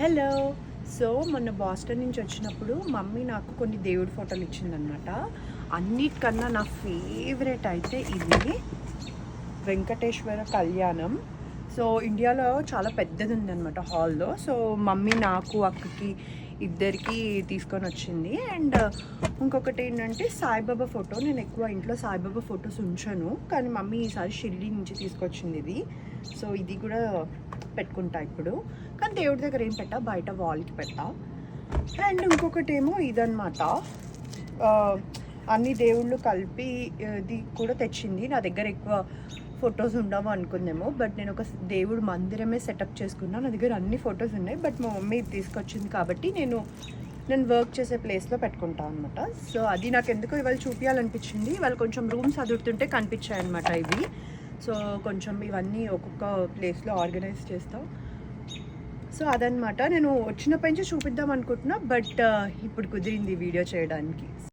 Hello. So మొన్న Boston నుంచి వచ్చినప్పుడు మమ్మీ నాకు కొన్ని దేవుడి ఫోటోలు ఇచ్చిందనమాట. అన్నిటికన్నా నా ఫేవరెట్ అయితే ఇది వెంకటేశ్వర కళ్యాణం. సో ఇండియాలో చాలా పెద్దది ఉందన్నమాట హాల్లో. సో మమ్మీ నాకు అక్కకి ఇద్దరికి తీసుకొని వచ్చింది. అండ్ ఇంకొకటి ఏంటంటే సాయిబాబా ఫోటో. నేను ఎక్కువ ఇంట్లో సాయిబాబా ఫొటోస్ ఉంచాను, కానీ మమ్మీ ఈసారి షిరిడి నుంచి తీసుకొచ్చింది ఇది. సో ఇది కూడా పెట్టుకుంటా ఇప్పుడు, కానీ దేవుడి దగ్గర ఏం పెట్టా, బయట వాల్కి పెట్టా. అండ్ ఇంకొకటి ఏమో ఇదన్నమాట, అన్ని దేవుళ్ళు కలిపి ఇది కూడా తెచ్చింది. నా దగ్గర ఎక్కువ ఫొటోస్ ఉండవు అనుకుందేమో, బట్ నేను ఒక దేవుడు మందిరమే సెటప్ చేసుకున్నాను. నా దగ్గర అన్ని ఫొటోస్ ఉన్నాయి, బట్ మా మమ్మీ తీసుకొచ్చింది కాబట్టి నేను వర్క్ చేసే ప్లేస్లో పెట్టుకుంటాను అనమాట. సో అది నాకు ఎందుకో ఇవాళ చూపించాలనిపించింది. ఇవాళ కొంచెం రూమ్స్ అదురుతుంటే కనిపించాయి అనమాట ఇవి. సో కొంచెం ఇవన్నీ ఒక్కొక్క ప్లేస్లో ఆర్గనైజ్ చేస్తాం. సో అదనమాట, నేను వచ్చినప్పటి నుంచి చూపిద్దాం అనుకుంటున్నా, బట్ ఇప్పుడు కుదిరింది వీడియో చేయడానికి.